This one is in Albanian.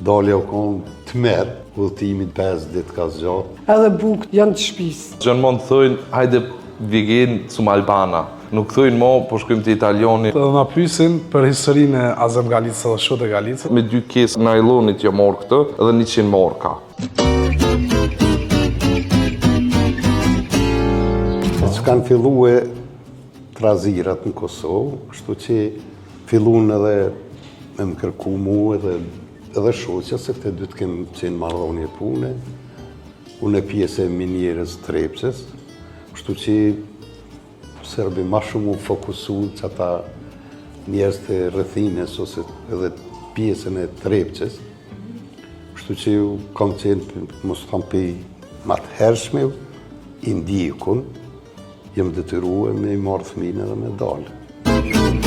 Dalja u konë të merë, udhëtimin 5 ditë ka zgjatë. Edhe bukët janë të shtëpisë. Gjithmonë thojnë, hajde vjen som Albana. Nuk thojnë mo, po shkojmë te Italiani. Dhe na pyesin për historinë e Azem Galicës dhe Shote Galicës. Me 2 kesë najlonit jo morë këtë edhe 100 marka. Që kanë fillu e trazirat në Kosovë, kështu që fillun edhe me më kërku mu edhe shoqja, se këte dy të kemë qenë marrëdhënie pune. Unë e pjesë e minierës Trepçës, kështu që Serbi ma shumë u fokusu që ata njerëz të rrethines ose edhe pjesën e Trepçës. Kështu që kam qenë, mos tham për ma të hershme, i ndjekun, jem detyruar me i marrë fëmijën edhe me dalë.